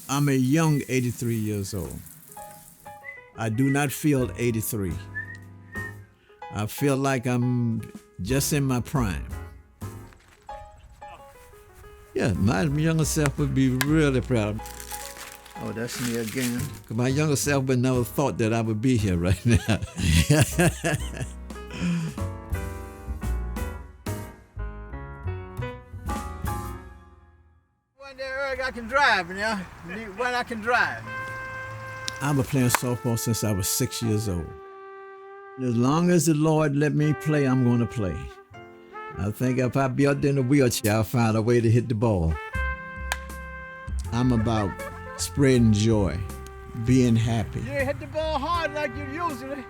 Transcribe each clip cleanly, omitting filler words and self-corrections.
I'm a young 83 years old. I do not feel 83. I feel like I'm just in my prime. Yeah, my younger self would be really proud. Oh, that's me again. 'Cause my younger self would never thought that I would be here right now. One day, Eric, I can drive, you know? When I can drive. I've been playing softball since I was 6 years old. As long as the Lord let me play, I'm going to play. I think if I be out there in a wheelchair, I'll find a way to hit the ball. I'm about spreading joy, being happy. You hit the ball hard like you usually.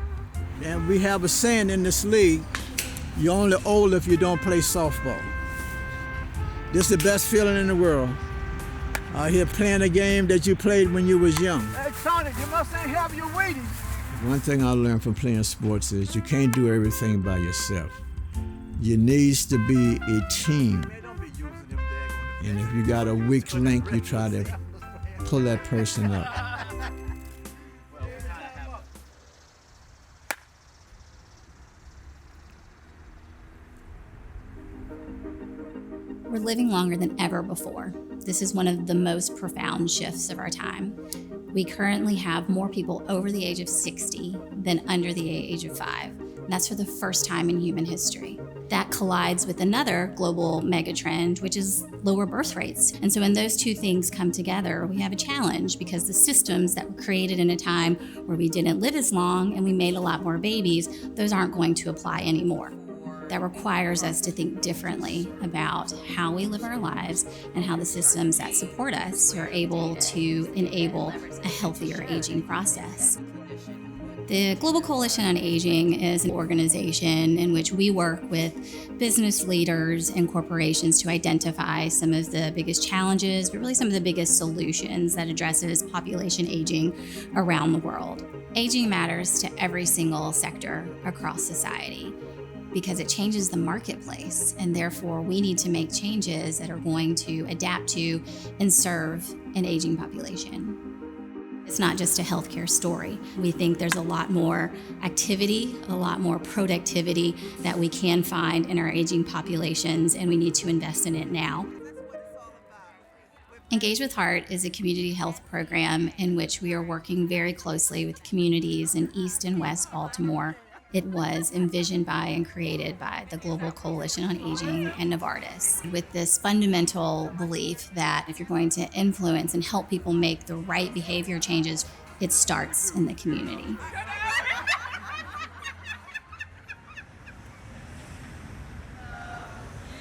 And we have a saying in this league, you're only old if you don't play softball. This is the best feeling in the world. Out here playing a game that you played when you was young. Hey, Tony, you must ain't have your Wheaties. One thing I learned from playing sports is you can't do everything by yourself. You needs to be a team. And if you got a weak link, you try to pull that person up. We're living longer than ever before. This is one of the most profound shifts of our time. We currently have more people over the age of 60 than under the age of 5. And that's for the first time in human history. That collides with another global megatrend, which is lower birth rates. And so when those two things come together, we have a challenge because the systems that were created in a time where we didn't live as long and we made a lot more babies, those aren't going to apply anymore. That requires us to think differently about how we live our lives and how the systems that support us are able to enable a healthier aging process. The Global Coalition on Aging is an organization in which we work with business leaders and corporations to identify some of the biggest challenges, but really some of the biggest solutions that addresses population aging around the world. Aging matters to every single sector across society, because it changes the marketplace, and therefore we need to make changes that are going to adapt to and serve an aging population. It's not just a healthcare story. We think there's a lot more activity, a lot more productivity that we can find in our aging populations, and we need to invest in it now. Engage with Heart is a community health program in which we are working very closely with communities in East and West Baltimore. It was envisioned by and created by the Global Coalition on Aging and Novartis, with this fundamental belief that if you're going to influence and help people make the right behavior changes, it starts in the community.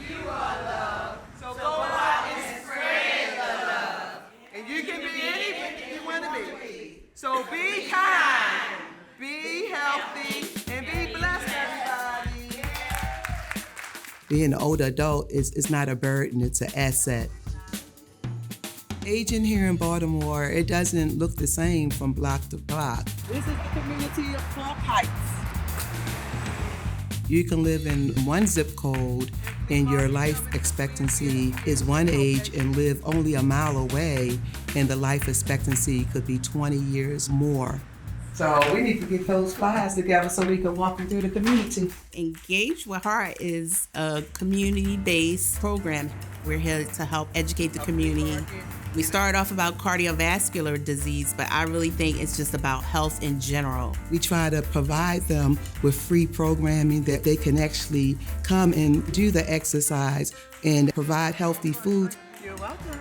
You are love, so go out and spread the love. And you can be anything you want to be. So be kind, be healthy, and be blessed, everybody. Being an older adult is not a burden, it's an asset. Aging here in Baltimore, it doesn't look the same from block to block. This is the community of Clark Heights. You can live in one zip code and your life expectancy is one age and live only a mile away, and the life expectancy could be 20 years more. So we need to get those flyers together so we can walk them through the community. Engage with Heart is a community-based program. We're here to help educate the community. We started off about cardiovascular disease, but I really think it's just about health in general. We try to provide them with free programming that they can actually come and do the exercise and provide healthy food. You're welcome.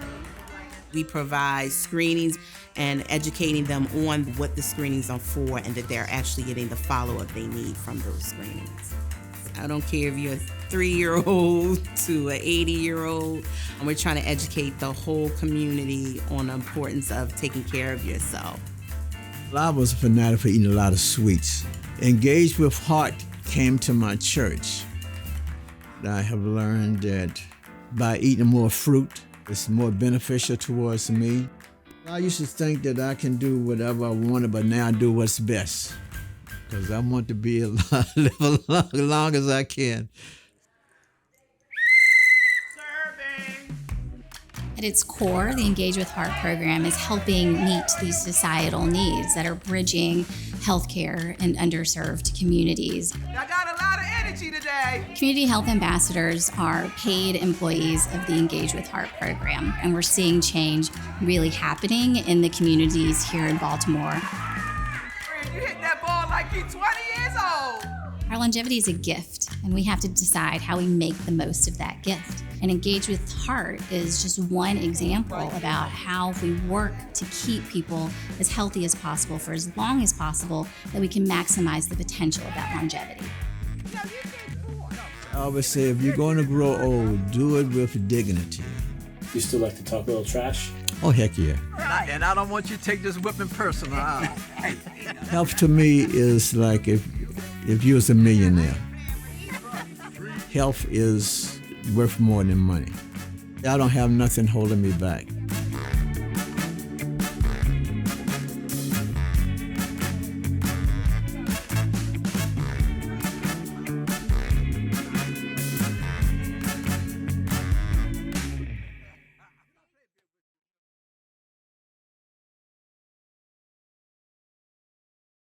We provide screenings and educating them on what the screenings are for and that they're actually getting the follow-up they need from those screenings. I don't care if you're a 3-year-old to an 80-year-old. And we're trying to educate the whole community on the importance of taking care of yourself. I was a fanatic for eating a lot of sweets. Engage with Heart came to my church. I have learned that by eating more fruit, it's more beneficial towards me. I used to think that I can do whatever I wanted, but now I do what's best. Because I want to be alive, live as long as I can. Serving. At its core, the Engage with Heart program is helping meet these societal needs that are bridging healthcare and underserved communities. I got a lot of energy today. Community health ambassadors are paid employees of the Engage with Heart program, and we're seeing change really happening in the communities here in Baltimore. Friend, you hit that ball like you're 20 years old. Our longevity is a gift, and we have to decide how we make the most of that gift. And Engage with Heart is just one example about how if we work to keep people as healthy as possible for as long as possible, that we can maximize the potential of that longevity. I always say, if you're going to grow old, do it with dignity. You still like to talk a little trash? Oh, heck yeah. And I don't want you to take this whipping personal. Health to me is like if you was a millionaire. Health is worth more than money. I don't have nothing holding me back.